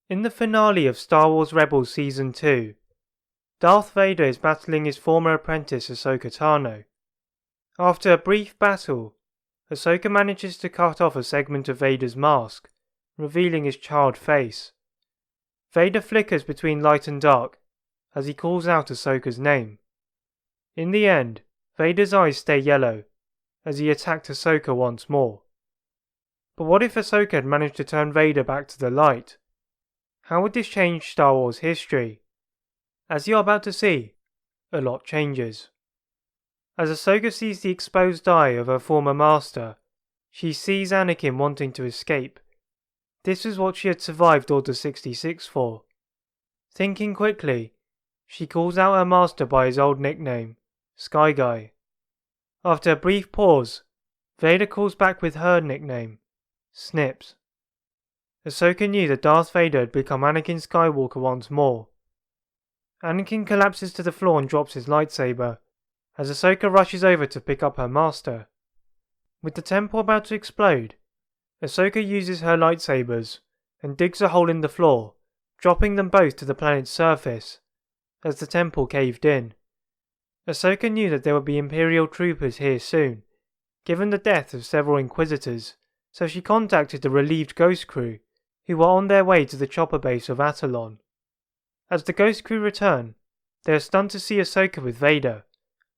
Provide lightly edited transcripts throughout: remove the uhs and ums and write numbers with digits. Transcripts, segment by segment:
In the finale of Star Wars Rebels Season 2, Darth Vader is battling his former apprentice Ahsoka Tano. After a brief battle, Ahsoka manages to cut off a segment of Vader's mask, revealing his charred face. Vader flickers between light and dark as he calls out Ahsoka's name. In the end, Vader's eyes stay yellow as he attacked Ahsoka once more. But what if Ahsoka had managed to turn Vader back to the light? How would this change Star Wars history? As you're about to see, a lot changes. As Ahsoka sees the exposed eye of her former master, she sees Anakin wanting to escape. This was what she had survived Order 66 for. Thinking quickly, she calls out her master by his old nickname, Sky Guy. After a brief pause, Vader calls back with her nickname, Snips. Ahsoka knew that Darth Vader had become Anakin Skywalker once more. Anakin collapses to the floor and drops his lightsaber, as Ahsoka rushes over to pick up her master. With the temple about to explode, Ahsoka uses her lightsabers and digs a hole in the floor, dropping them both to the planet's surface, as the temple caved in. Ahsoka knew that there would be Imperial troopers here soon, given the death of several Inquisitors, so she contacted the relieved Ghost Crew, who were on their way to the chopper base of Attalon. As the Ghost Crew return, they are stunned to see Ahsoka with Vader,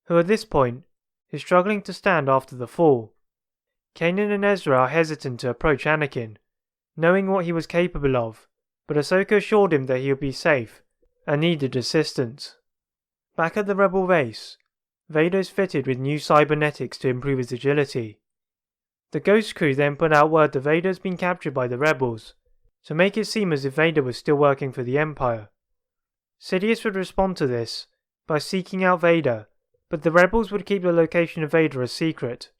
who at this point is struggling to stand after the fall. Kanan and Ezra are hesitant to approach Anakin, knowing what he was capable of, but Ahsoka assured him that he would be safe and needed assistance. Back at the Rebel base, Vader is fitted with new cybernetics to improve his agility. The Ghost Crew then put out word that Vader has been captured by the Rebels, to make it seem as if Vader was still working for the Empire. Sidious would respond to this by seeking out Vader, but the Rebels would keep the location of Vader a secret,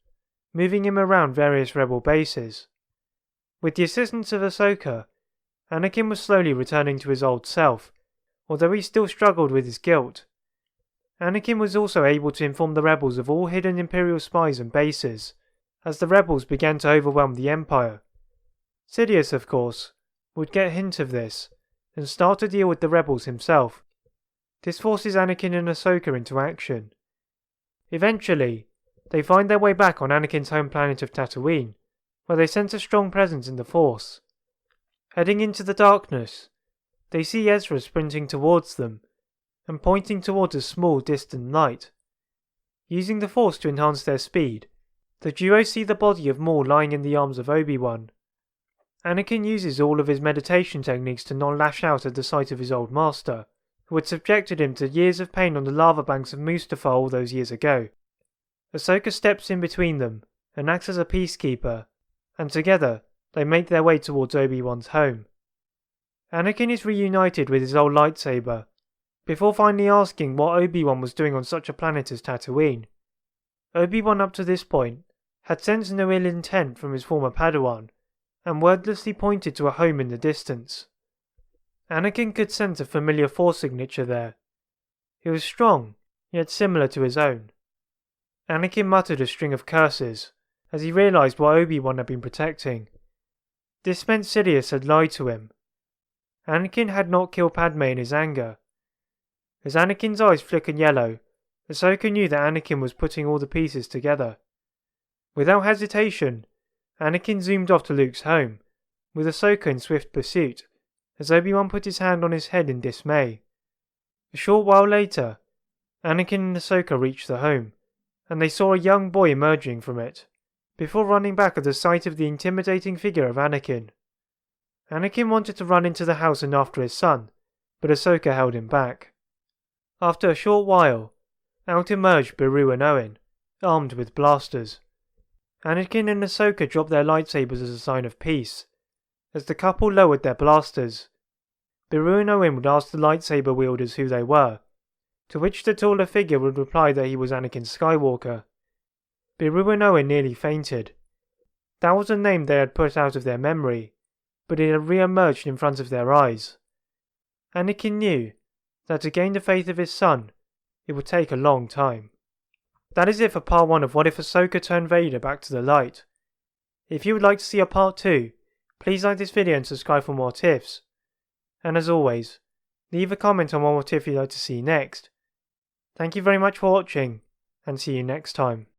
moving him around various Rebel bases. With the assistance of Ahsoka, Anakin was slowly returning to his old self, although he still struggled with his guilt. Anakin was also able to inform the Rebels of all hidden Imperial spies and bases, as the Rebels began to overwhelm the Empire. Sidious, of course, would get a hint of this, and start to deal with the Rebels himself. This forces Anakin and Ahsoka into action. Eventually, they find their way back on Anakin's home planet of Tatooine, where they sense a strong presence in the Force. Heading into the darkness, they see Ezra sprinting towards them, and pointing towards a small distant light. Using the Force to enhance their speed, the duo see the body of Maul lying in the arms of Obi-Wan. Anakin uses all of his meditation techniques to not lash out at the sight of his old master, who had subjected him to years of pain on the lava banks of Mustafar all those years ago. Ahsoka steps in between them and acts as a peacekeeper, and together they make their way towards Obi-Wan's home. Anakin is reunited with his old lightsaber, before finally asking what Obi-Wan was doing on such a planet as Tatooine. Obi-Wan up to this point had sensed no ill intent from his former Padawan, and wordlessly pointed to a home in the distance. Anakin could sense a familiar Force signature there. It was strong, yet similar to his own. Anakin muttered a string of curses, as he realised what Obi-Wan had been protecting. This meant Sidious had lied to him. Anakin had not killed Padme in his anger. As Anakin's eyes flickered yellow, Ahsoka knew that Anakin was putting all the pieces together. Without hesitation, Anakin zoomed off to Luke's home, with Ahsoka in swift pursuit, as Obi-Wan put his hand on his head in dismay. A short while later, Anakin and Ahsoka reached the home, and they saw a young boy emerging from it, before running back at the sight of the intimidating figure of Anakin. Anakin wanted to run into the house and after his son, but Ahsoka held him back. After a short while, out emerged Beru and Owen, armed with blasters. Anakin and Ahsoka dropped their lightsabers as a sign of peace. As the couple lowered their blasters, Beru and Owen would ask the lightsaber wielders who they were, to which the taller figure would reply that he was Anakin Skywalker. Beru and Owen nearly fainted. That was a name they had put out of their memory, but it had re-emerged in front of their eyes. Anakin knew that to gain the faith of his son, it would take a long time. That is it for part 1 of What If Ahsoka Turned Vader Back to the Light. If you would like to see a part 2, please like this video and subscribe for more tips. And as always, leave a comment on what motif you'd like to see next. Thank you very much for watching, and see you next time.